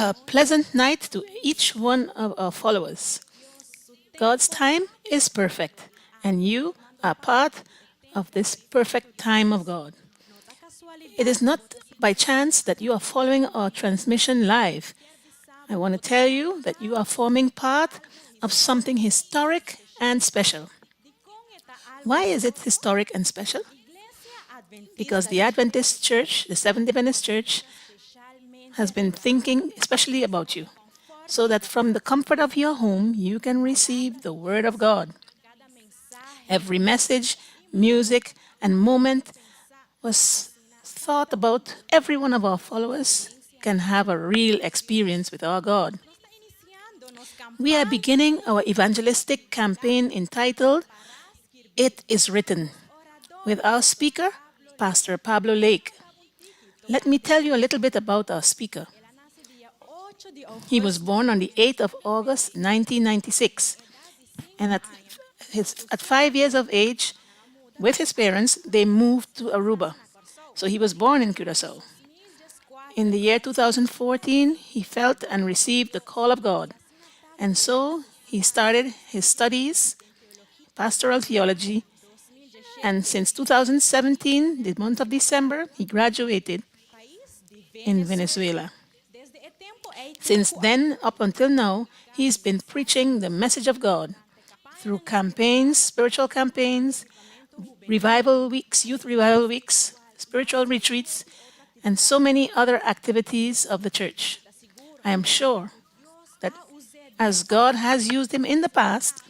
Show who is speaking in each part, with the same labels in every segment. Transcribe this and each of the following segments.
Speaker 1: a pleasant night to each one of our followers. God's time is perfect, and you are part of this perfect time of God. It is not by chance that you are following our transmission live. I want to tell you that you are forming part of something historic and special. Why is it historic and special? Because the Adventist Church, the Seventh-day Adventist Church, has been thinking especially about you, so that from the comfort of your home you can receive the Word of God. Every message, music, and moment was thought about. Every one of our followers can have a real experience with our God. We are beginning our evangelistic campaign entitled It Is Written with our speaker, Pastor Pablo Lake. Let me tell you a little bit about our speaker. He was born on the 8th of August, 1996, and at 5 years of age, with his parents, they moved to Aruba. So he was born in Curacao. In the year 2014, he felt and received the call of God, and so he started his studies, pastoral theology, and since 2017, the month of December, he graduated in Venezuela. Since then, up until now, he's been preaching the message of God through campaigns, spiritual campaigns, revival weeks, youth revival weeks, spiritual retreats, and so many other activities of the church. I am sure that as God has used him in the past,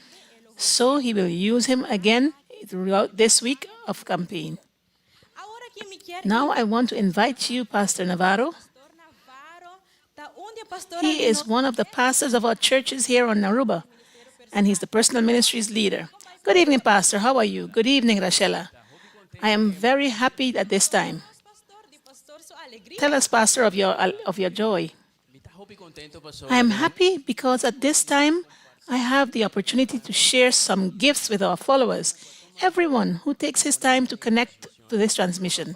Speaker 1: so he will use him again throughout this week of campaign. Now I want to invite you, Pastor Navarro. He is one of the pastors of our churches here on Aruba, and he's the personal ministries leader. Good evening, Pastor. How are you? Good evening, Rachela. I am very happy at this time. Tell us, Pastor, of your joy. I am happy because at this time I have the opportunity to share some gifts with our followers, everyone who takes his time to connect to this transmission.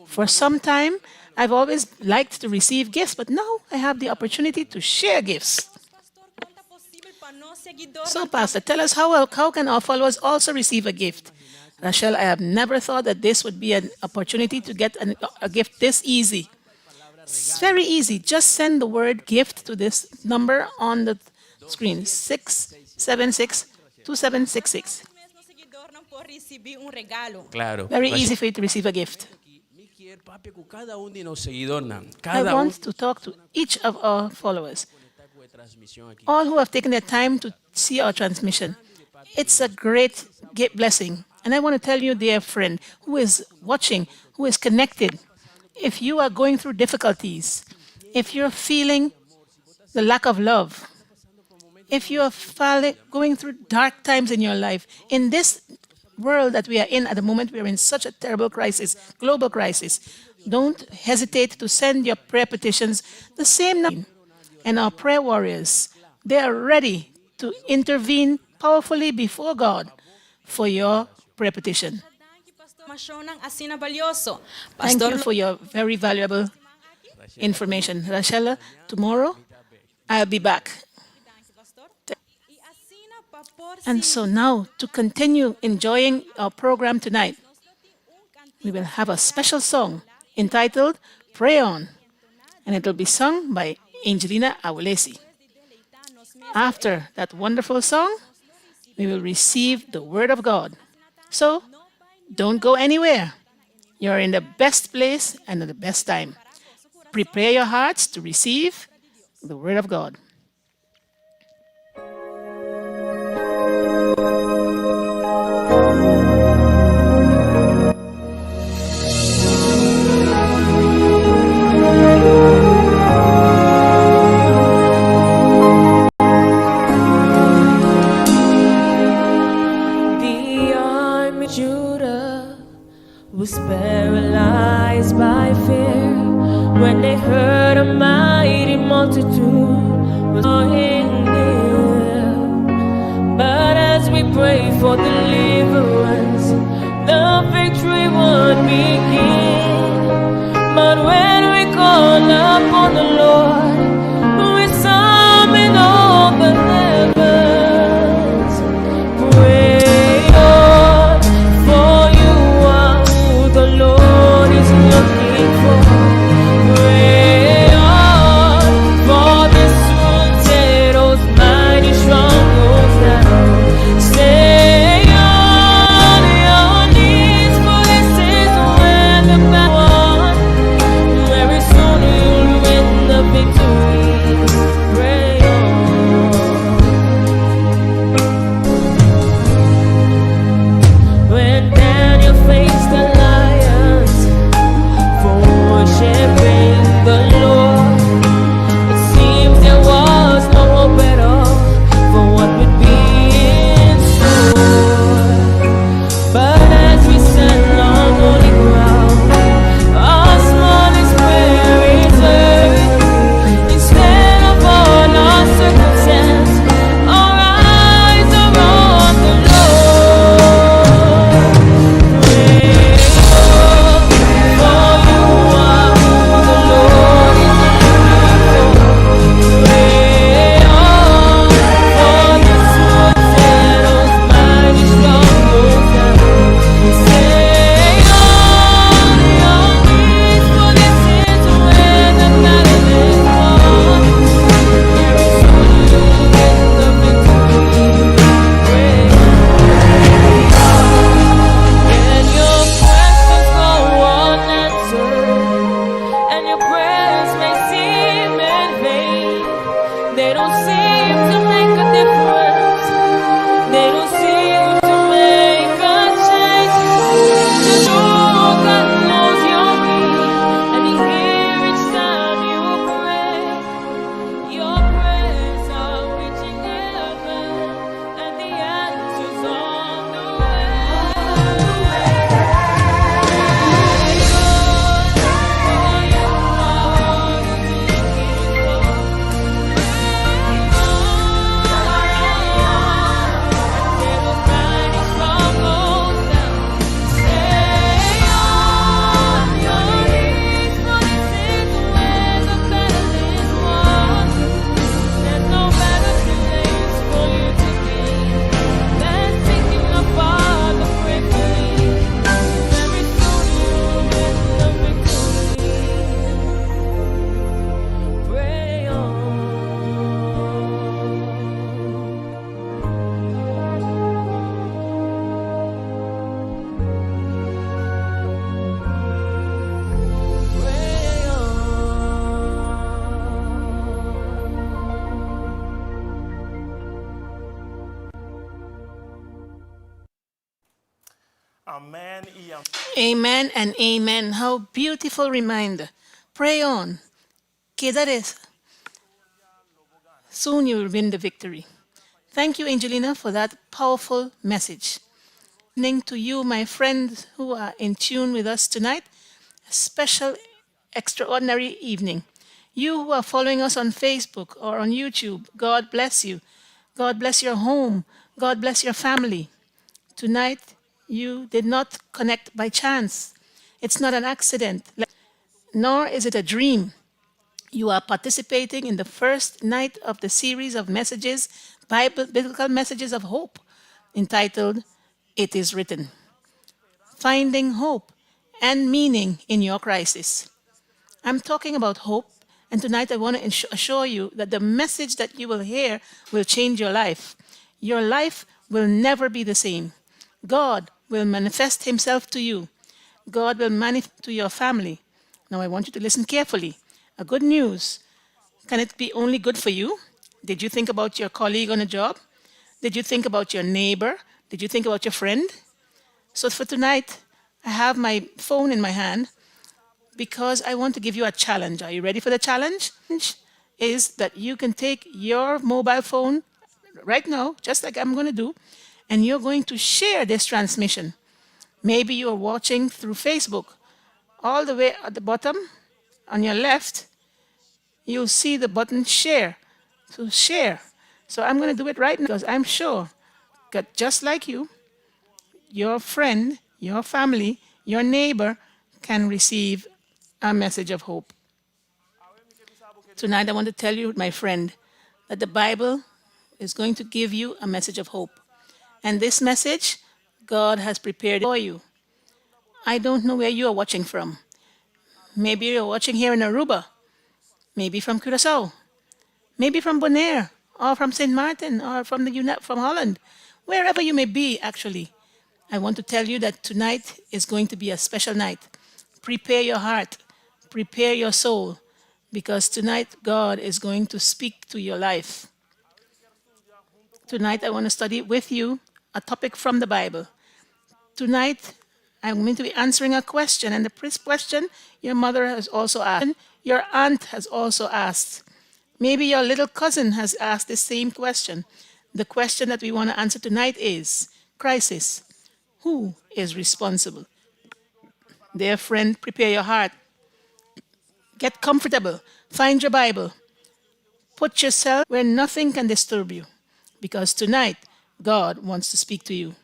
Speaker 1: For some time, I've always liked to receive gifts, but now I have the opportunity to share gifts. So, Pastor, tell us how can our followers also receive a gift? Rachel, I have never thought that this would be an opportunity to get a gift this easy. It's very easy. Just send the word gift to this number on the screen, 676-2766. Very easy for you to receive a gift. I want to talk to each of our followers, all who have taken their time to see our transmission. It's a great blessing. And I want to tell you, dear friend, who is watching, who is connected, if you are going through difficulties, if you're feeling the lack of love, if you are going through dark times in your life, in this world that we are in at the moment, we are in such a terrible crisis, global crisis. Don't hesitate to send your prayer petitions the same number. And our prayer warriors, they are ready to intervene powerfully before God for your prayer petition. Thank you for your very valuable information. Rachela, tomorrow I'll be back. And so now, to continue enjoying our program tonight, we will have a special song entitled Pray On, and it will be sung by Angelina Awolesi. After that wonderful song, we will receive the Word of God. So, don't go anywhere. You're in the best place and at the best time. Prepare your hearts to receive the Word of God.
Speaker 2: Was paralyzed by fear when they heard a mighty multitude was drawing near. But as we pray for deliverance, the victory would begin. But when we call upon the Lord,
Speaker 3: Amén y amén.
Speaker 1: Amen and amen. How beautiful reminder. Pray on. Queda esa. Soon you will win the victory. Thank you, Angelina, for that powerful message. Evening to you, my friends who are in tune with us tonight. A special, extraordinary evening. You who are following us on Facebook or on YouTube, God bless you. God bless your home. God bless your family. Tonight, you did not connect by chance. It's not an accident, nor is it a dream. You are participating in the first night of the series of messages, biblical messages of hope, entitled It Is Written. Finding hope and meaning in your crisis. I'm talking about hope, and tonight I want to assure you that the message that you will hear will change your life. Your life will never be the same. God will manifest Himself to you. God will manifest to your family. Now I want you to listen carefully. A good news. Can it be only good for you? Did you think about your colleague on a job? Did you think about your neighbor? Did you think about your friend? So for tonight, I have my phone in my hand because I want to give you a challenge. Are you ready for the challenge? Is that you can take your mobile phone right now, just like I'm going to do, and you're going to share this transmission. Maybe you're watching through Facebook. All the way at the bottom, on your left, you'll see the button share. So share. So I'm going to do it right now because I'm sure that just like you, your friend, your family, your neighbor can receive a message of hope. Tonight, I want to tell you, my friend, that the Bible is going to give you a message of hope. And this message, God has prepared for you. I don't know where you are watching from. Maybe you're watching here in Aruba, maybe from Curacao, maybe from Bonaire, or from St. Martin, or from from Holland, wherever you may be, actually. I want to tell you that tonight is going to be a special night. Prepare your heart, prepare your soul, because tonight God is going to speak to your life. Tonight I want to study with you a topic from the Bible. Tonight I'm going to be answering a question, and the first question your mother has also asked, your aunt has also asked. Maybe your little cousin has asked the same question. The question that we want to answer tonight is, crisis, who is responsible? Dear friend, prepare your heart. Get comfortable. Find your Bible. Put yourself where nothing can disturb you, because tonight God wants to speak to you.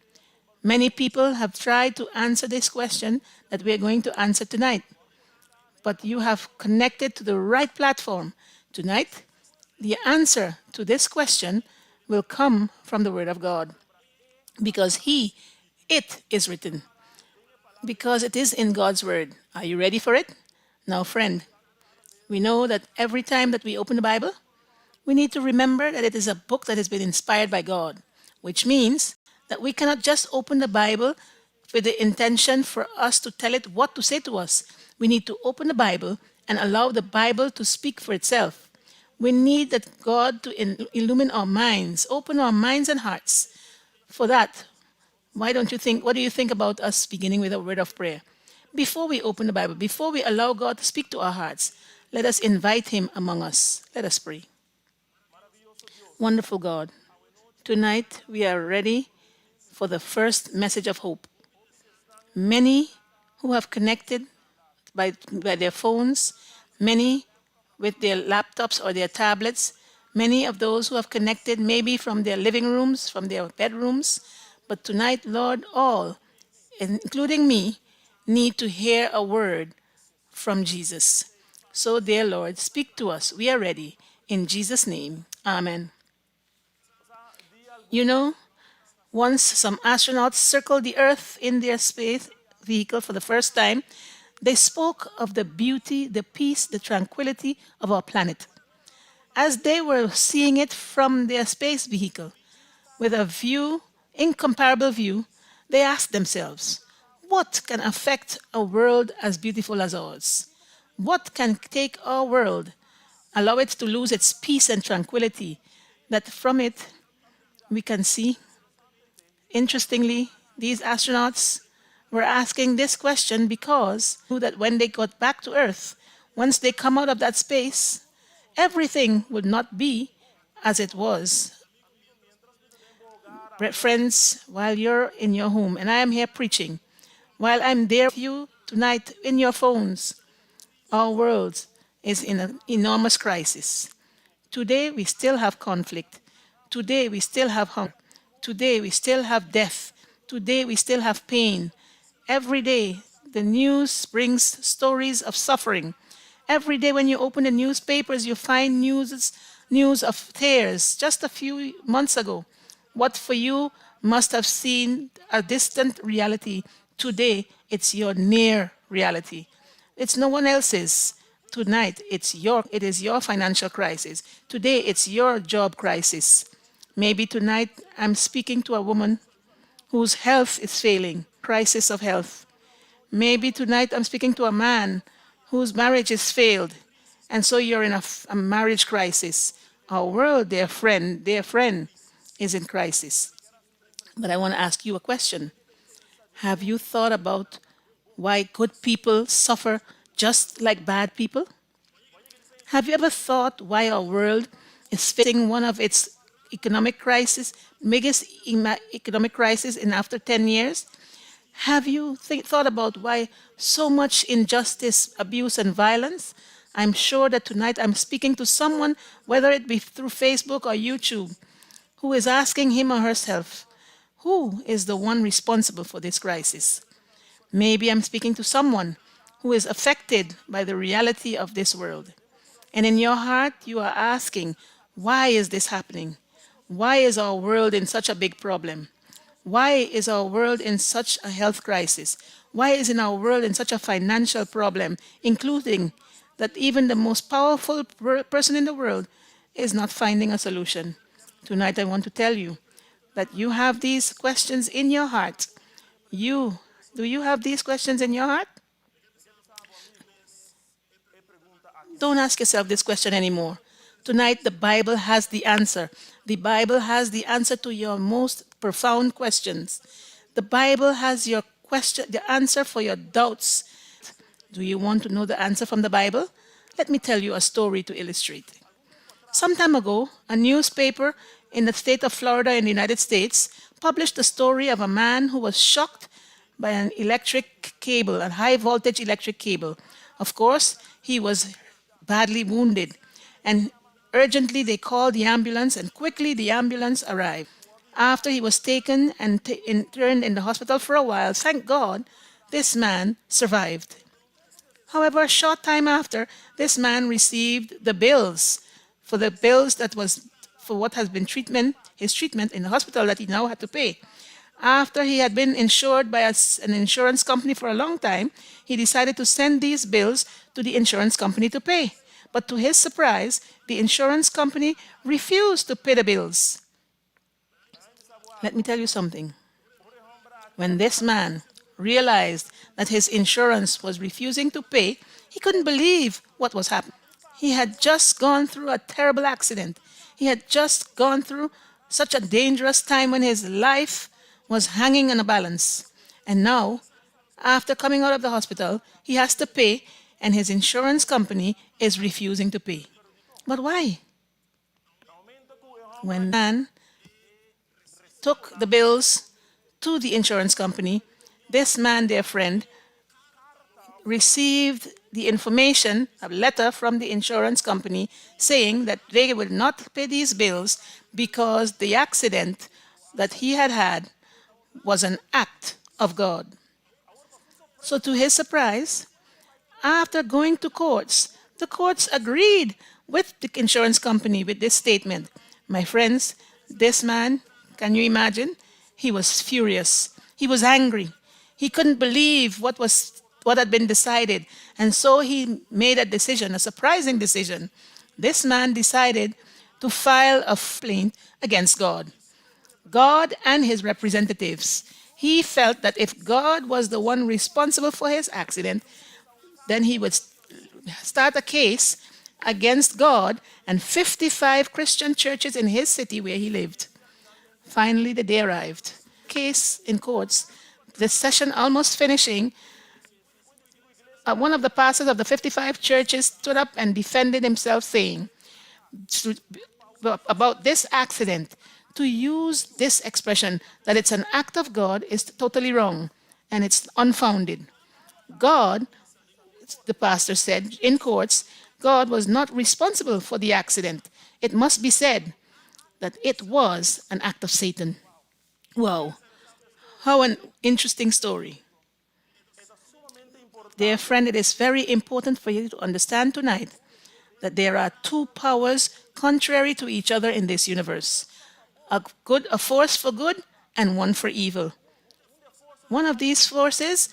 Speaker 1: Many people have tried to answer this question that we are going to answer tonight, but you have connected to the right platform. Tonight, the answer to this question will come from the Word of God, because it is written, because it is in God's Word. Are you ready for it? Now, friend, we know that every time that we open the Bible, we need to remember that it is a book that has been inspired by God, which means that we cannot just open the Bible with the intention for us to tell it what to say to us. We need to open the Bible and allow the Bible to speak for itself. We need that God to illumine our minds, open our minds and hearts. For that, what do you think about us beginning with a word of prayer? Before we open the Bible, before we allow God to speak to our hearts, let us invite Him among us. Let us pray. Wonderful God, tonight we are ready for the first message of hope. Many who have connected by their phones, many with their laptops or their tablets, many of those who have connected maybe from their living rooms, from their bedrooms. But tonight, Lord, all, including me, need to hear a word from Jesus. So, dear Lord, speak to us. We are ready. In Jesus' name, amen. You know, once some astronauts circled the Earth in their space vehicle for the first time, they spoke of the beauty, the peace, the tranquility of our planet. As they were seeing it from their space vehicle, with a view, incomparable view, they asked themselves, what can affect a world as beautiful as ours? What can take our world, allow it to lose its peace and tranquility, that from it we can see? Interestingly, these astronauts were asking this question because they knew that when they got back to Earth, once they come out of that space, everything would not be as it was. Friends, while you're in your home and I am here preaching, while I'm there with you tonight in your phones, our world is in an enormous crisis. Today we still have conflict. Today we still have hunger. Today we still have death. Today we still have pain. Every day the news brings stories of suffering. Every day when you open the newspapers, you find news of tears. Just a few months ago, what for you must have seemed a distant reality, today it's your near reality. It's no one else's. Tonight it is your financial crisis. Today it's your job crisis. Maybe tonight I'm speaking to a woman whose health is failing, crisis of health. Maybe tonight I'm speaking to a man whose marriage has failed, and so you're in a marriage crisis. Our world, dear friend, is in crisis. But I want to ask you a question. Have you thought about why good people suffer just like bad people? Have you ever thought why our world is facing one of its economic crisis, biggest economic crisis in after 10 years? Have you thought about why so much injustice, abuse, and violence? I'm sure that tonight I'm speaking to someone, whether it be through Facebook or YouTube, who is asking him or herself, who is the one responsible for this crisis? Maybe I'm speaking to someone who is affected by the reality of this world. And in your heart, you are asking, why is this happening? Why is our world in such a big problem? Why is our world in such a health crisis? Why is in our world in such a financial problem, including that even the most powerful person in the world is not finding a solution? Tonight I want to tell you that you have these questions in your heart. Do you have these questions in your heart? Don't ask yourself this question anymore. Tonight, the Bible has the answer. The Bible has the answer to your most profound questions. The Bible has the answer for your doubts. Do you want to know the answer from the Bible? Let me tell you a story to illustrate. Some time ago, a newspaper in the state of Florida in the United States published the story of a man who was shocked by an electric cable, a high voltage electric cable. Of course, he was badly wounded, and urgently they called the ambulance, and quickly the ambulance arrived. After he was taken and interned in the hospital for a while, thank God, this man survived. However, a short time after, this man received the bills that was for what has been his treatment in the hospital that he now had to pay. After he had been insured by an insurance company for a long time, he decided to send these bills to the insurance company to pay. But to his surprise, the insurance company refused to pay the bills. Let me tell you something. When this man realized that his insurance was refusing to pay, he couldn't believe what was happening. He had just gone through a terrible accident. He had just gone through such a dangerous time when his life was hanging on a balance. And now, after coming out of the hospital, he has to pay, and his insurance company is refusing to pay. But why? When the man took the bills to the insurance company, this man, their friend, received the information, a letter from the insurance company saying that they will not pay these bills because the accident that he had had was an act of God. So to his surprise, after going to courts, the courts agreed with the insurance company with this statement. My friends, this man, can you imagine? He was furious. He was angry. He couldn't believe what had been decided. And so he made a decision, a surprising decision. This man decided to file a complaint against God. God and his representatives. He felt that if God was the one responsible for his accident, then he would start a case against God and 55 Christian churches in his city where he lived. Finally, the day arrived. Case in courts, this session almost finishing, one of the pastors of the 55 churches stood up and defended himself, saying about this accident, to use this expression that it's an act of God is totally wrong and it's unfounded. God, the pastor said in courts, God was not responsible for the accident. It must be said that it was an act of Satan. Wow, how an interesting story. Dear friend, it is very important for you to understand tonight that there are two powers contrary to each other in this universe. A force for good and one for evil. One of these forces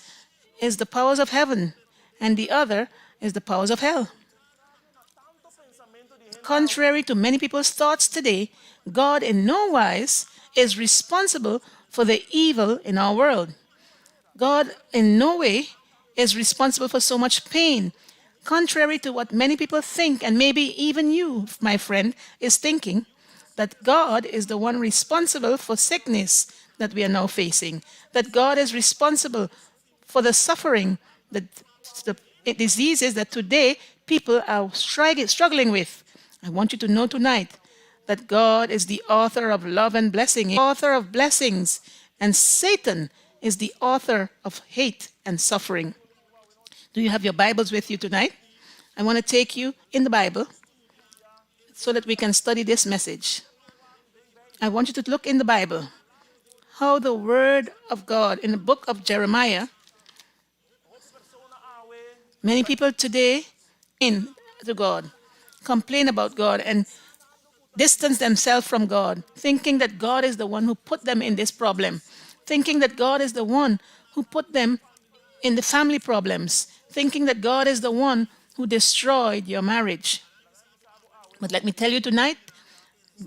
Speaker 1: is the powers of heaven, and the other is the powers of hell. Contrary to many people's thoughts today, God in no wise is responsible for the evil in our world. God in no way is responsible for so much pain, contrary to what many people think, and maybe even you, my friend, is thinking, that God is the one responsible for sickness that we are now facing, that God is responsible for the suffering, the diseases that today people are struggling with. I want you to know tonight that God is the author of love and blessing, author of blessings, and Satan is the author of hate and suffering. Do you have your Bibles with you tonight? I want to take you in the Bible so that we can study this message. I want you to look in the Bible how the Word of God in the book of Jeremiah, many people today to God, complain about God and distance themselves from God, thinking that God is the one who put them in this problem, thinking that God is the one who put them in the family problems, thinking that God is the one who destroyed your marriage. But let me tell you tonight,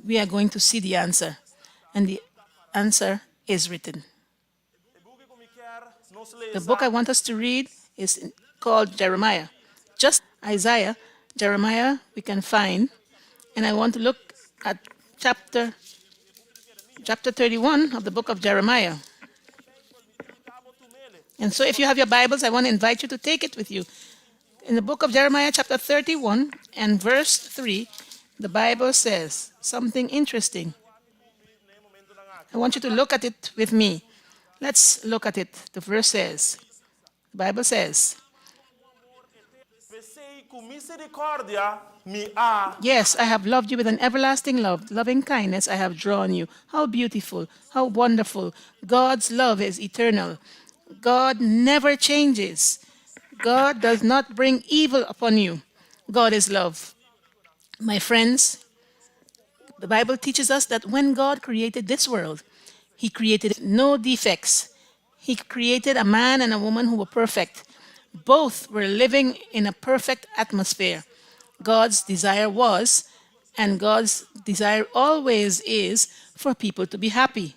Speaker 1: we are going to see the answer, and the answer is written. The book I want us to read is called Jeremiah. Just Isaiah, Jeremiah we can find, and I want to look at chapter 31 of the book of Jeremiah. And so if you have your Bibles, I want to invite you to take it with you. In the book of Jeremiah chapter 31 and verse 3, the Bible says something interesting. I want you to look at it with me. Let's look at it. The verse says, the Bible says, yes, I have loved you with an everlasting love, loving kindness I have drawn you. How beautiful, how wonderful. God's love is eternal. God never changes. God does not bring evil upon you. God is love. My friends, the Bible teaches us that when God created this world, He created no defects. He created a man and a woman who were perfect. Both were living in a perfect atmosphere. God's desire was, and God's desire always is, for people to be happy.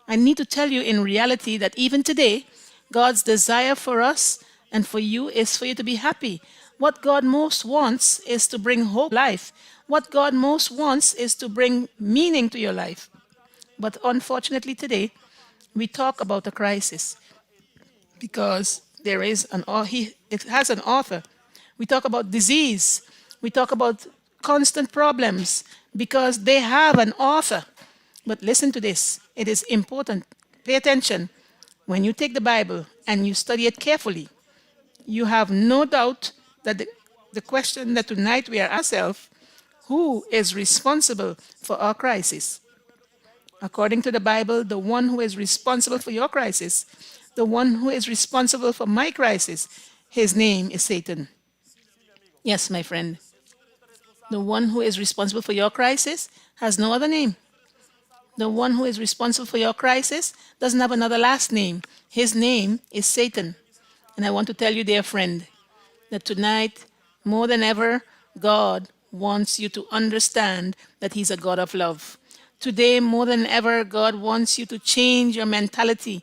Speaker 1: I need to tell you in reality that even today, God's desire for us and for you is for you to be happy. What God most wants is to bring hope to life. What God most wants is to bring meaning to your life. But unfortunately today, we talk about a crisis because it has an author. We talk about disease. We talk about constant problems because they have an author. But listen to this. It is important. Pay attention. When you take the Bible and you study it carefully, you have no doubt that the question that tonight we are ourselves, who is responsible for our crisis? According to the Bible, the one who is responsible for your crisis, the one who is responsible for my crisis, his name is Satan. Yes, my friend. The one who is responsible for your crisis has no other name. The one who is responsible for your crisis doesn't have another last name. His name is Satan. And I want to tell you, dear friend, that tonight, more than ever, God wants you to understand that He's a God of love. Today, more than ever, God wants you to change your mentality,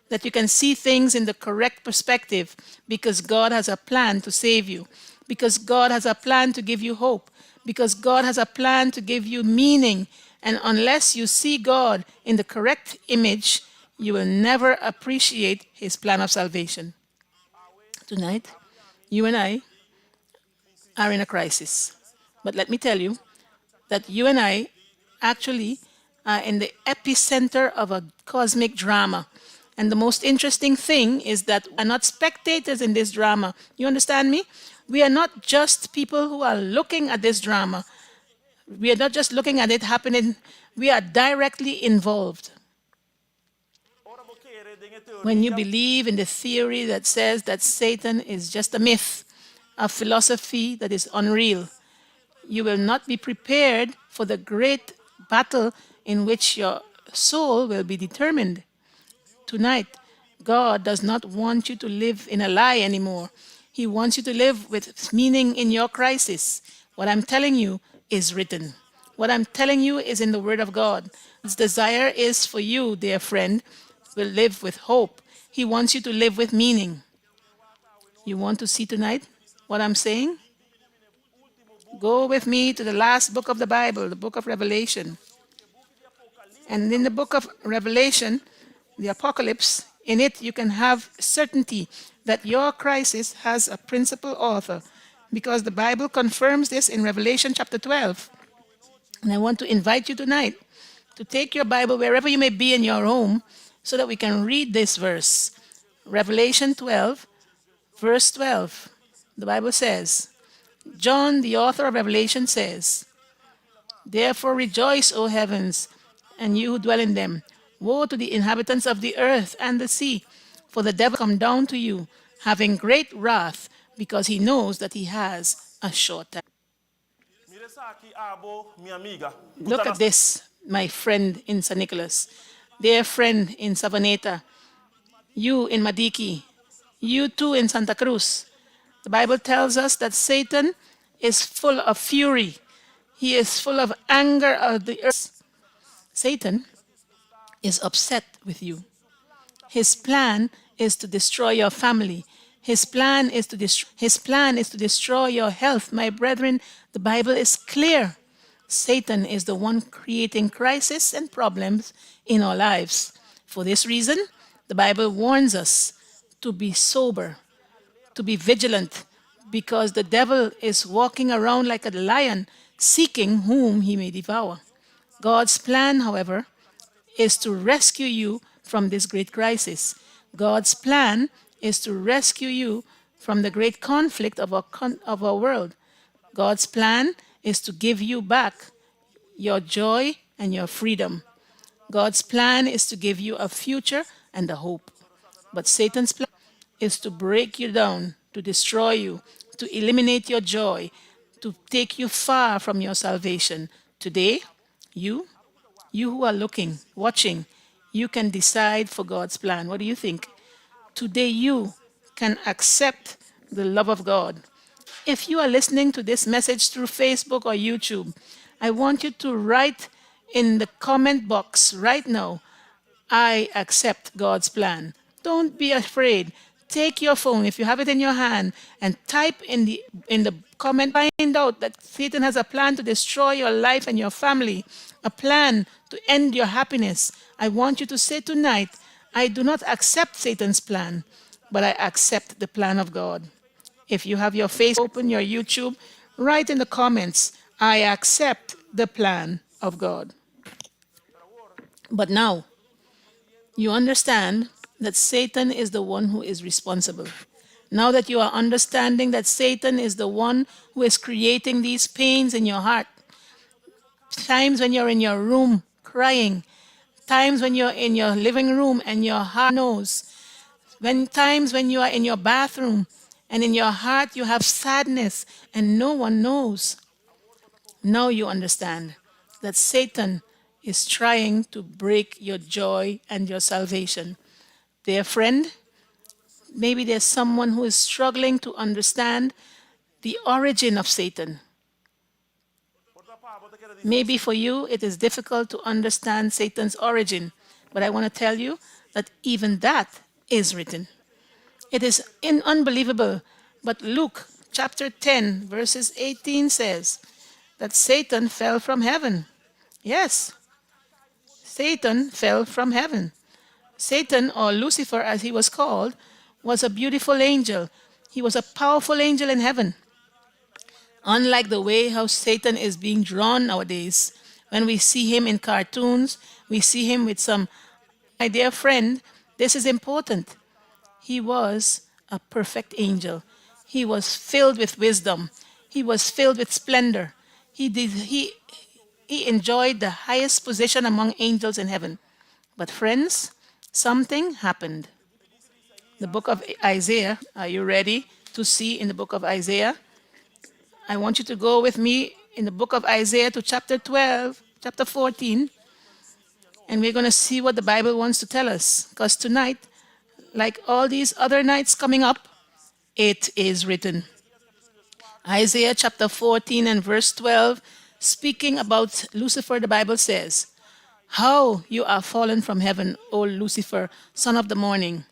Speaker 1: that you can see things in the correct perspective, because God has a plan to save you, because God has a plan to give you hope, because God has a plan to give you meaning. And unless you see God in the correct image, you will never appreciate his plan of salvation. Tonight, you and I are in a crisis. But let me tell you that you and I actually are in the epicenter of a cosmic drama. And the most interesting thing is that we are not spectators in this drama. You understand me? We are not just people who are looking at this drama. We are not just looking at it happening, we are directly involved. When you believe in the theory that says that Satan is just a myth, a philosophy that is unreal, you will not be prepared for the great battle in which your soul will be determined. Tonight, God does not want you to live in a lie anymore. He wants you to live with meaning in your crisis. What I'm telling you is written. What I'm telling you is in the Word of God. His desire is for you, dear friend, to live with hope. He wants you to live with meaning. You want to see tonight what I'm saying? Go with me to the last book of the Bible, the book of Revelation. And in the book of Revelation, the Apocalypse, in it you can have certainty that your crisis has a principal author, because the Bible confirms this in Revelation chapter 12. And I want to invite you tonight to take your Bible wherever you may be in your home so that we can read this verse. Revelation 12, verse 12. The Bible says, John, the author of Revelation, says, "Therefore rejoice, O heavens, and you who dwell in them. Woe to the inhabitants of the earth and the sea, for the devil come down to you, having great wrath, because he knows that he has a short time." Look at this, my friend in San Nicolas, dear friend in Savaneta, you in Madiki, you too in Santa Cruz. The Bible tells us that Satan is full of fury. He is full of anger of the earth. Satan is upset with you. His plan is to destroy your family. His plan is to destroy your health. My brethren, the Bible is clear. Satan is the one creating crisis and problems in our lives. For this reason, the Bible warns us to be sober, to be vigilant, because the devil is walking around like a lion, seeking whom he may devour. God's plan, however, is to rescue you from this great crisis. God's plan is to rescue you from the great conflict of our world. God's plan is to give you back your joy and your freedom. God's plan is to give you a future and a hope. But Satan's plan is to break you down, to destroy you, to eliminate your joy, to take you far from your salvation. Today, you who are looking, watching, you can decide for God's plan. What do you think? Today, you can accept the love of God. If you are listening to this message through Facebook or YouTube, I want you to write in the comment box right now, "I accept God's plan." Don't be afraid. Take your phone, if you have it in your hand, and type in the comment. Find out that Satan has a plan to destroy your life and your family, a plan to end your happiness. I want you to say tonight, "I do not accept Satan's plan, but I accept the plan of God." If you have your face open, your YouTube, write in the comments, "I accept the plan of God." But now, you understand that Satan is the one who is responsible. Now that you are understanding that Satan is the one who is creating these pains in your heart, times when you're in your room crying, times when you're in your living room and your heart knows, times when you are in your bathroom and in your heart you have sadness and no one knows. Now you understand that Satan is trying to break your joy and your salvation. Dear friend, maybe there's someone who is struggling to understand the origin of Satan. Maybe for you it is difficult to understand Satan's origin, but I want to tell you that even that is written. It is unbelievable, but Luke chapter 10 verses 18 says that Satan fell from heaven. Yes, Satan fell from heaven. Satan, or Lucifer as he was called, was a beautiful angel. He was a powerful angel in heaven. Unlike the way how Satan is being drawn nowadays, when we see him in cartoons, we see him with some, my dear friend, this is important. He was a perfect angel. He was filled with wisdom. He was filled with splendor. He enjoyed the highest position among angels in heaven. But friends, something happened. The book of Isaiah, are you ready to see in the book of Isaiah? I want you to go with me in the book of Isaiah to chapter 12, chapter 14, and we're going to see what the Bible wants to tell us. Because tonight, like all these other nights coming up, it is written. Isaiah chapter 14 and verse 12, speaking about Lucifer, the Bible says, "How you are fallen from heaven, O Lucifer, son of the morning.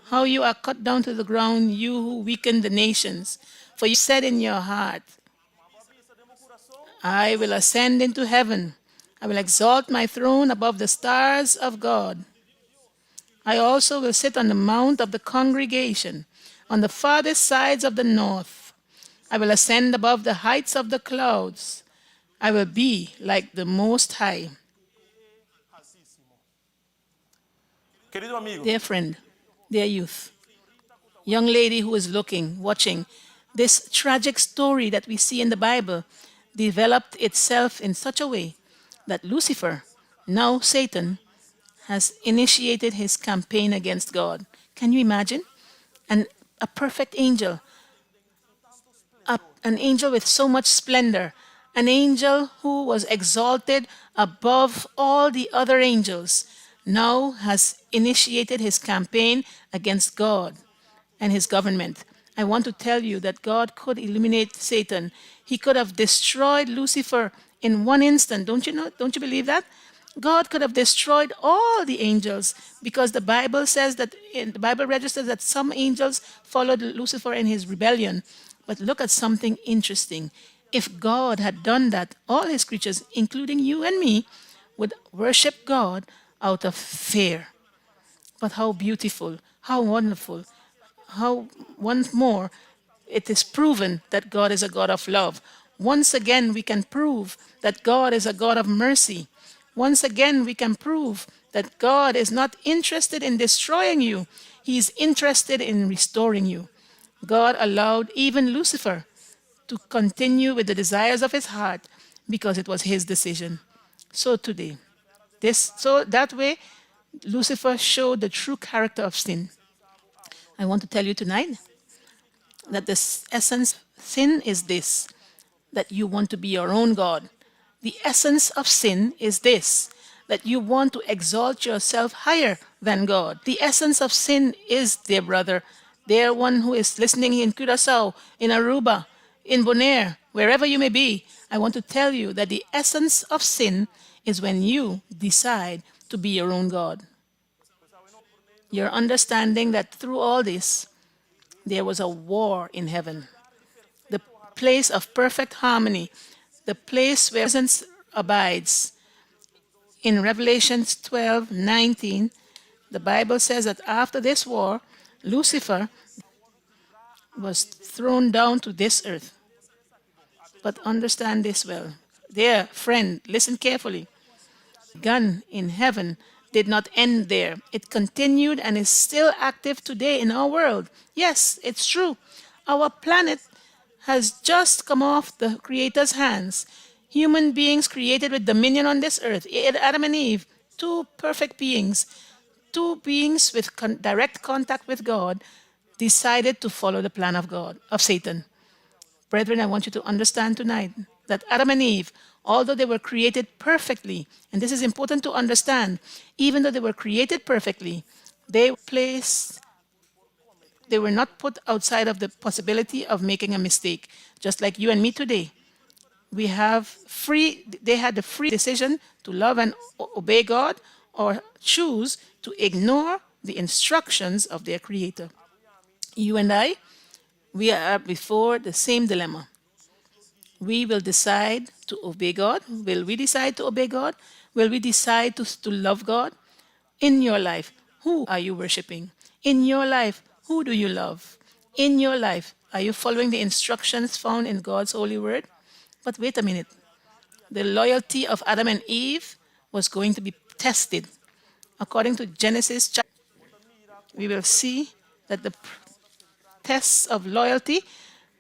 Speaker 1: How you are cut down to the ground, you who weaken the nations. For you said in your heart, I will ascend into heaven. I will exalt my throne above the stars of God. I also will sit on the mount of the congregation, on the farthest sides of the north. I will ascend above the heights of the clouds. I will be like the Most High."
Speaker 3: Querido amigo,
Speaker 1: Dear friend, dear youth, young lady who is looking, watching, this tragic story that we see in the Bible developed itself in such a way that Lucifer, now Satan, has initiated his campaign against God. Can you imagine? A perfect angel, an angel with so much splendor, an angel who was exalted above all the other angels, now has initiated his campaign against God and his government. I want to tell you that God could eliminate Satan. He could have destroyed Lucifer in one instant. Don't you know? Don't you believe that? God could have destroyed all the angels because the Bible says that the Bible registers that some angels followed Lucifer in his rebellion. But look at something interesting. If God had done that, all his creatures, including you and me, would worship God out of fear. But how beautiful, how wonderful, how once more it is proven that God is a God of love. Once again, we can prove that God is a God of mercy. Once again, we can prove that God is not interested in destroying you. He is interested in restoring you. God allowed even Lucifer to continue with the desires of his heart because it was his decision. So today, so that way, Lucifer showed the true character of sin. I want to tell you tonight that the essence of sin is this, that you want to be your own God. The essence of sin is this, that you want to exalt yourself higher than God. The essence of sin is, dear brother, dear one who is listening in Curaçao, in Aruba, in Bonaire, wherever you may be, I want to tell you that the essence of sin is when you decide to be your own God. You're understanding that through all this, there was a war in heaven. The place of perfect harmony, the place where presence abides. In Revelation 12:19, the Bible says that after this war, Lucifer was thrown down to this earth. But understand this well. Dear friend, listen carefully. Gun in heaven did not end there. It continued and is still active today in our world. Yes, it's true. Our planet has just come off the Creator's hands. Human beings created with dominion on this earth, Adam and Eve, two perfect beings, two beings with direct contact with God, decided to follow the plan of God, of Satan. Brethren, I want you to understand tonight that Adam and Eve, although they were created perfectly, and this is important to understand, even though they were created perfectly, they were not put outside of the possibility of making a mistake, just like you and me today. They had the free decision to love and obey God or choose to ignore the instructions of their Creator. You and I, we are before the same dilemma. We will decide to obey God. Will we decide to obey God? Will we decide to love God? In your life, who are you worshiping? In your life, who do you love? In your life, are you following the instructions found in God's holy word? But wait a minute. The loyalty of Adam and Eve was going to be tested. According to Genesis, we will see that the test of loyalty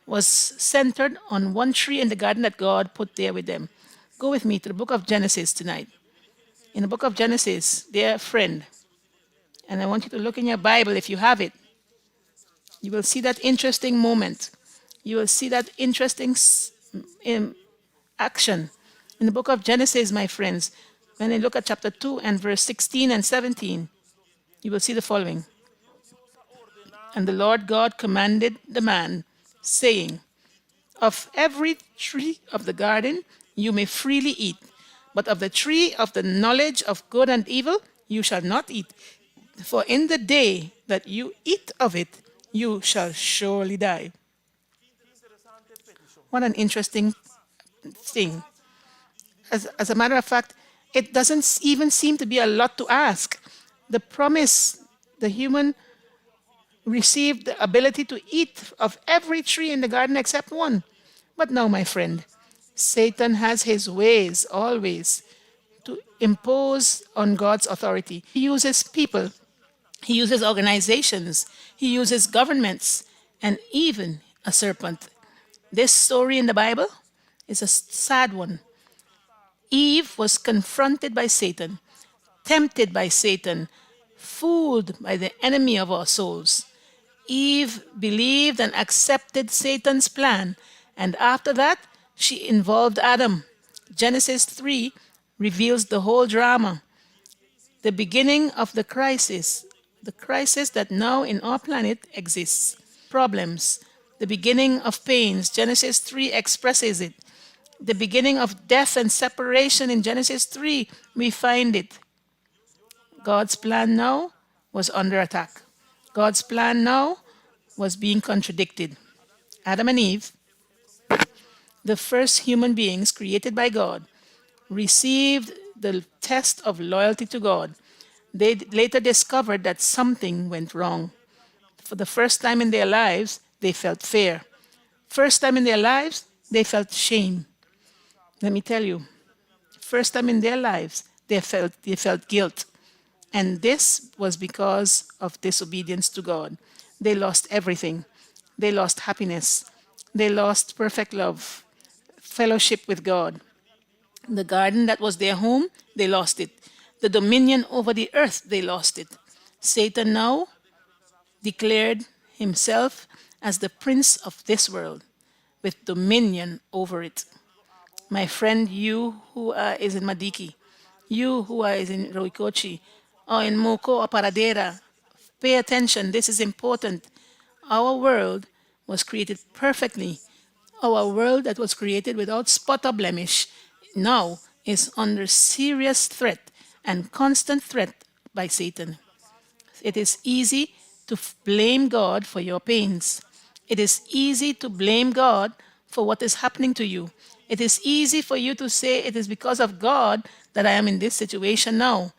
Speaker 1: was centered on one tree in the garden that God put there with them. Go with me to the book of Genesis tonight. In the book of Genesis, dear friend, and I want you to look in your Bible if you have it. You will see that interesting moment. You will see that interesting action. In the book of Genesis, my friends, when you look at chapter 2 and verse 16 and 17, you will see the following. And the Lord God commanded the man, saying, of every tree of the garden you may freely eat, but of the tree of the knowledge of good and evil you shall not eat. For in the day that you eat of it, you shall surely die. What an interesting thing. As a matter of fact, it doesn't even seem to be a lot to ask. The promise, the human received the ability to eat of every tree in the garden except one. But now, my friend, Satan has his ways always to impose on God's authority. He uses people, he uses organizations, he uses governments, and even a serpent. This story in the Bible is a sad one. Eve was confronted by Satan, tempted by Satan, fooled by the enemy of our souls. Eve believed and accepted Satan's plan, and after that, she involved Adam. Genesis 3 reveals the whole drama, the beginning of the crisis that now in our planet exists. Problems, the beginning of pains. Genesis 3 expresses it. The beginning of death and separation in Genesis 3, we find it. God's plan now was under attack. God's plan now was being contradicted. Adam and Eve, the first human beings created by God, received the test of loyalty to God. They later discovered that something went wrong. For the first time in their lives, they felt fear. First time in their lives, they felt shame. Let me tell you, first time in their lives, they felt guilt. And this was because of disobedience to God. They lost everything. They lost happiness. They lost perfect love, fellowship with God. The garden that was their home, they lost it. The dominion over the earth, they lost it. Satan now declared himself as the prince of this world with dominion over it. My friend, you who is in Madiki, you who is in Roikochi, or in Moko or Paradera, pay attention. This is important. Our world was created perfectly. Our world that was created without spot or blemish now is under serious threat and constant threat by Satan. It is easy to blame God for your pains. It is easy to blame God for what is happening to you. It is easy for you to say it is because of God that I am in this situation now.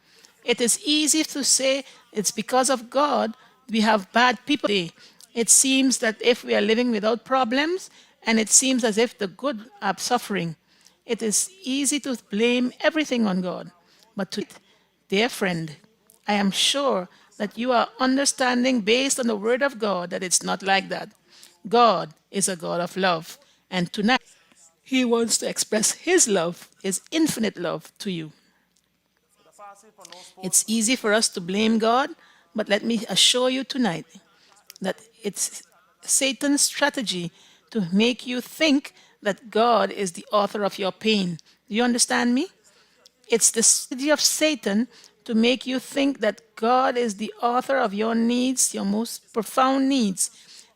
Speaker 1: It is easy to say it's because of God we have bad people today. It seems that if we are living without problems, and it seems as if the good are suffering, it is easy to blame everything on God. But dear friend, I am sure that you are understanding based on the word of God that it's not like that. God is a God of love. And tonight, he wants to express his love, his infinite love to you. It's easy for us to blame God, but let me assure you tonight that it's Satan's strategy to make you think that God is the author of your pain. Do you understand me? It's the strategy of Satan to make you think that God is the author of your needs, your most profound needs.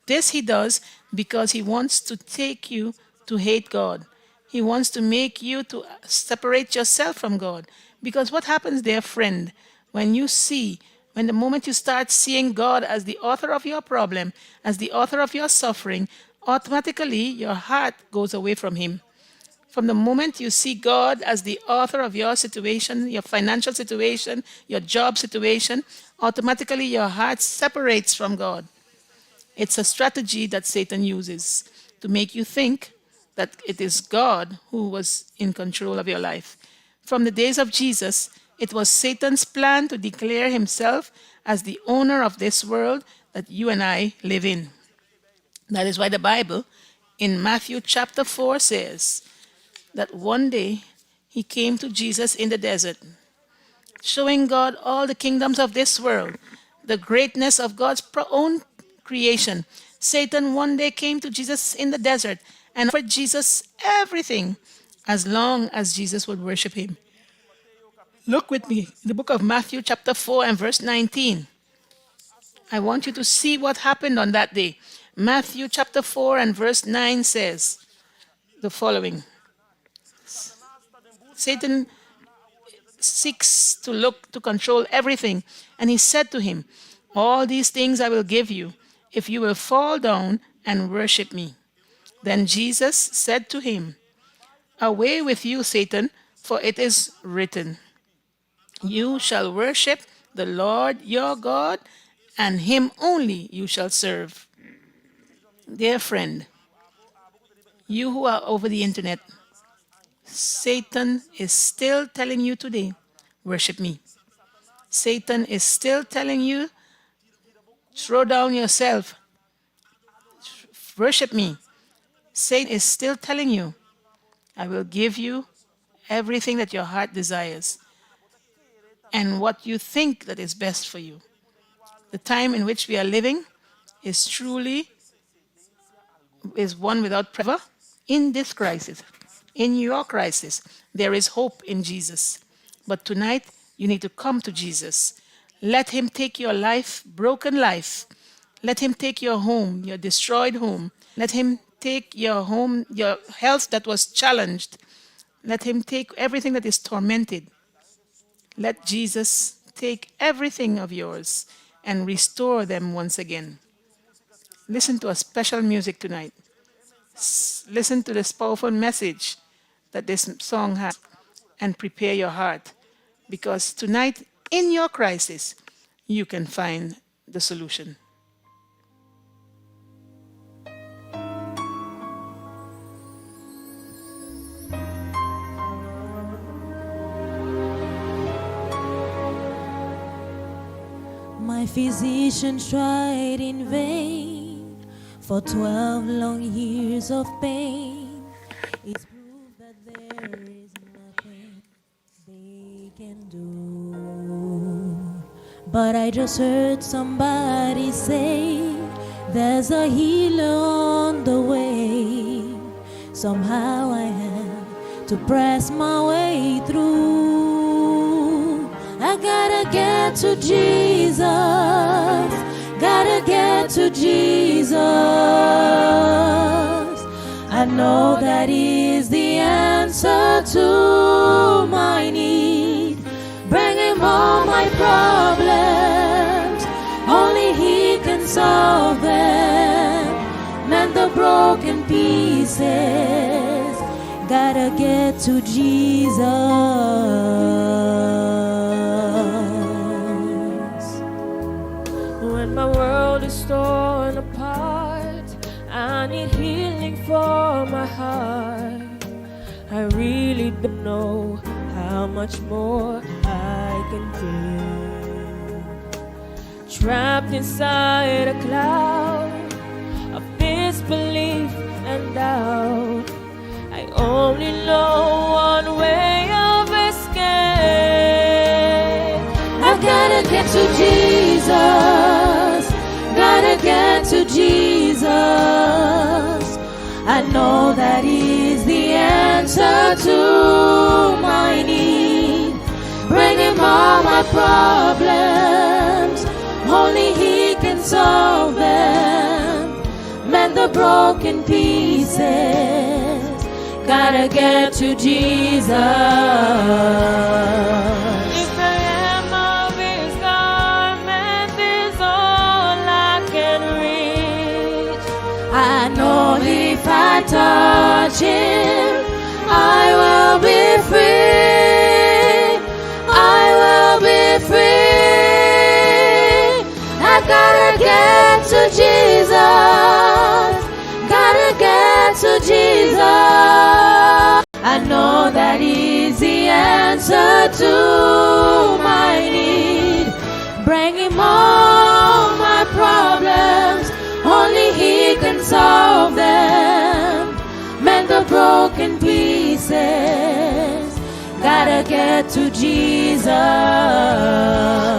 Speaker 1: This he does because he wants to take you to hate God. He wants to make you to separate yourself from God. Because what happens, dear friend, when the moment you start seeing God as the author of your problem, as the author of your suffering, automatically your heart goes away from him. From the moment you see God as the author of your situation, your financial situation, your job situation, automatically your heart separates from God. It's a strategy that Satan uses to make you think that it is God who was in control of your life. From the days of Jesus, it was Satan's plan to declare himself as the owner of this world that you and I live in. That is why the Bible in Matthew chapter 4 says that one day he came to Jesus in the desert, showing God all the kingdoms of this world, the greatness of God's own creation. Satan one day came to Jesus in the desert and offered Jesus everything as long as Jesus would worship him. Look with me in the book of Matthew chapter 4 and verse 19. I want you to see what happened on that day. Matthew chapter 4 and verse 9 says the following. Satan seeks to control everything. And he said to him, all these things I will give you if you will fall down and worship me. Then Jesus said to him, away with you, Satan, for it is written, you shall worship the Lord your God, and him only you shall serve. Dear friend, you who are over the internet, Satan is still telling you today, worship me. Satan is still telling you, throw down yourself, worship me. Satan is still telling you, I will give you everything that your heart desires and what you think that is best for you. The time in which we are living is truly one without prever. In this crisis, in your crisis, there is hope in Jesus. But tonight, you need to come to Jesus. Let him take your life, broken life. Let him take your home, your destroyed home. Let him take your home, your health that was challenged. Let him take everything that is tormented. Let Jesus take everything of yours and restore them once again. Listen to a special music tonight. Listen to this powerful message that this song has and prepare your heart, because tonight in your crisis you can find the solution.
Speaker 2: My physician tried in vain for 12 long years of pain. It's proof that there is nothing they can do. But I just heard somebody say there's a healer on the way. Somehow I have to press my way through. I gotta get to Jesus, gotta get to Jesus. I know that is the answer to my need. Bring him all my problems, only he can solve them. Mend the broken pieces, gotta get to Jesus. When my world is torn apart, I need healing for my heart. I really don't know how much more I can take. Trapped inside a cloud of disbelief and doubt, I only know one way of escape. I gotta get to Jesus, gotta get to Jesus. I know that is the answer to my need. Bring him all my problems, only he can solve them. Mend the broken pieces, gotta get to Jesus. If the hem of his garment is all I can reach, I know if I touch him, I get to Jesus.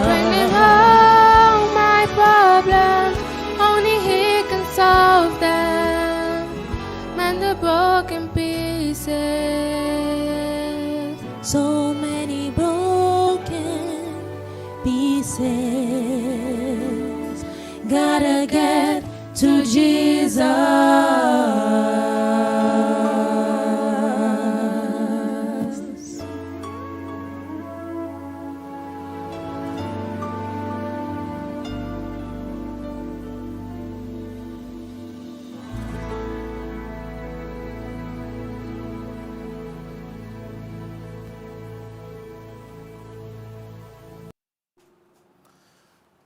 Speaker 2: Bringing all my problems, only He can solve them. Mend the broken pieces. So many broken pieces. Gotta get to Jesus.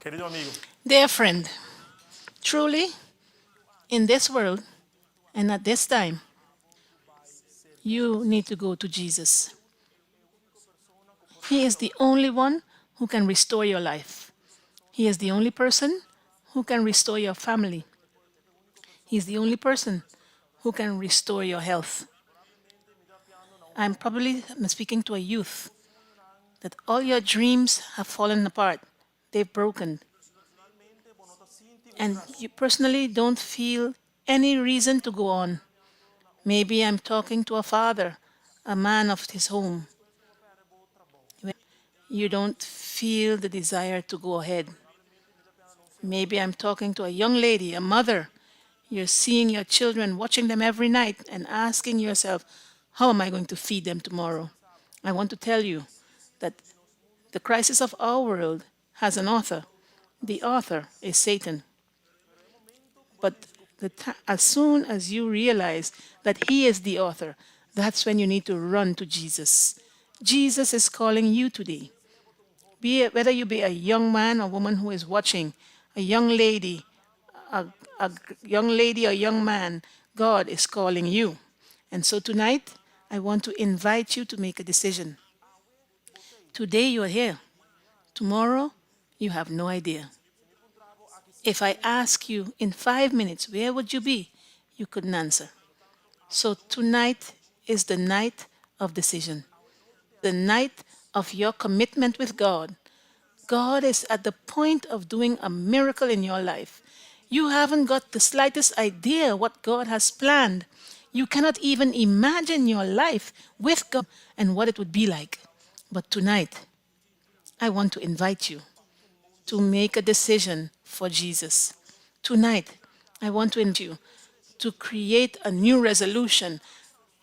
Speaker 3: Querido amigo,
Speaker 1: Dear friend, truly, in this world and at this time, you need to go to Jesus. He is the only one who can restore your life. He is the only person who can restore your family. He is the only person who can restore your health. I'm speaking to a youth that all your dreams have fallen apart. They've broken. And you personally don't feel any reason to go on. Maybe I'm talking to a father, a man of his home. You don't feel the desire to go ahead. Maybe I'm talking to a young lady, a mother. You're seeing your children, watching them every night, and asking yourself, how am I going to feed them tomorrow? I want to tell you that the crisis of our world has an author. The author is Satan. But as soon as you realize that he is the author, that's when you need to run to Jesus. Jesus is calling you today. Whether you be a young man or woman who is watching, a young lady, a young lady or young man, God is calling you. And so tonight, I want to invite you to make a decision. Today you are here. Tomorrow, you have no idea. If I ask you in 5 minutes, where would you be? You couldn't answer. So tonight is the night of decision, the night of your commitment with God. God is at the point of doing a miracle in your life. You haven't got the slightest idea what God has planned. You cannot even imagine your life with God and what it would be like. But tonight, I want to invite you to make a decision for Jesus. Tonight, I want to invite you to create a new resolution,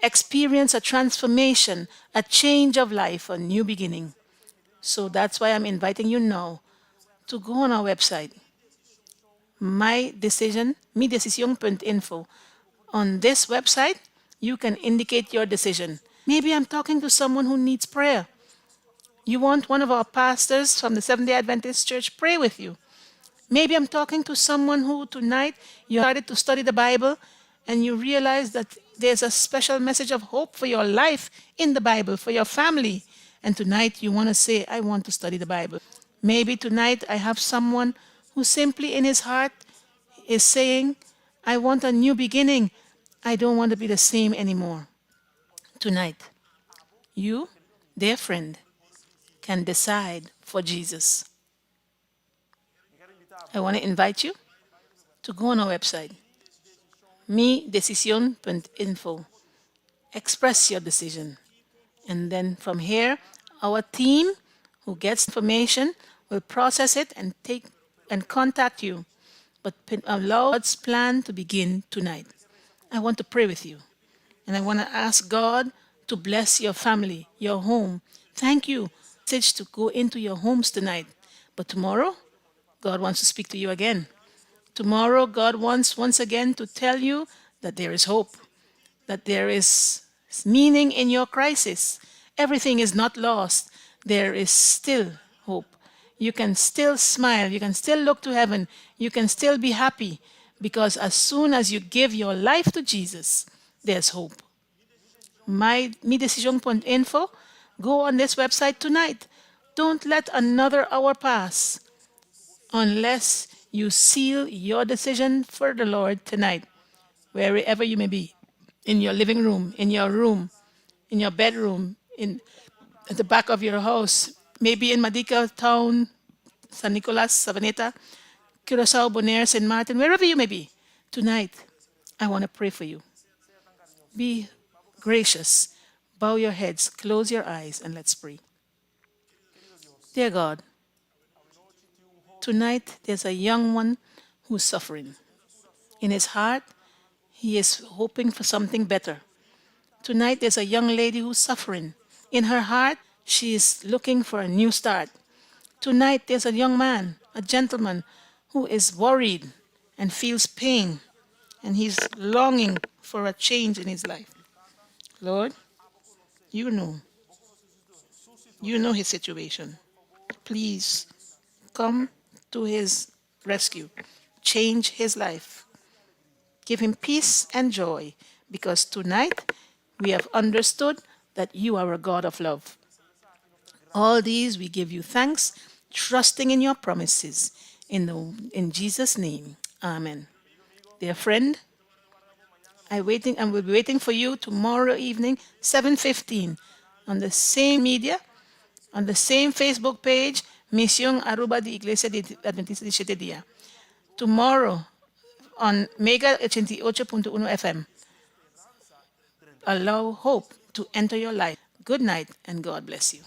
Speaker 1: experience a transformation, a change of life, a new beginning. So that's why I'm inviting you now to go on our website, midecision.info. On this website, you can indicate your decision. Maybe I'm talking to someone who needs prayer. You want one of our pastors from the Seventh-day Adventist Church pray with you. Maybe I'm talking to someone who tonight you started to study the Bible and you realize that there's a special message of hope for your life in the Bible, for your family. And tonight you want to say, I want to study the Bible. Maybe tonight I have someone who simply in his heart is saying, I want a new beginning. I don't want to be the same anymore. Tonight, you, dear friend, can decide for Jesus. I want to invite you to go on our website, midecision.info. Express your decision. And then from here, our team who gets information will process it and contact you. But allow God's plan to begin tonight. I want to pray with you. And I want to ask God to bless your family, your home. Thank you. Message to go into your homes tonight. But tomorrow, God wants to speak to you again. Tomorrow, God wants once again to tell you that there is hope, that there is meaning in your crisis. Everything is not lost. There is still hope. You can still smile. You can still look to heaven. You can still be happy because as soon as you give your life to Jesus, there's hope. midecision.info. Go on this website tonight. Don't let another hour pass unless you seal your decision for the Lord tonight, wherever you may be, in your living room, in your bedroom, in at the back of your house, maybe in Madica Town, San Nicolas, Savaneta, Curacao, Bonaire, St. Martin, wherever you may be. Tonight, I want to pray for you. Be gracious. Bow your heads, close your eyes, and let's pray. Dear God, tonight there's a young one who's suffering. In his heart, he is hoping for something better. Tonight there's a young lady who's suffering. In her heart, she is looking for a new start. Tonight there's a young man, a gentleman, who is worried and feels pain, and he's longing for a change in his life. Lord, you know. You know his situation. Please come to his rescue. Change his life. Give him peace and joy, because tonight we have understood that you are a God of love. All these we give you thanks, trusting in your promises. In Jesus' name, amen. Dear friend, I will be waiting for you tomorrow evening, 7:15, on the same media, on the same Facebook page, Misión Aruba de Iglesia Adventista de Siete Días. Tomorrow on Mega 88.1 FM. Allow hope to enter your life. Good night and God bless you.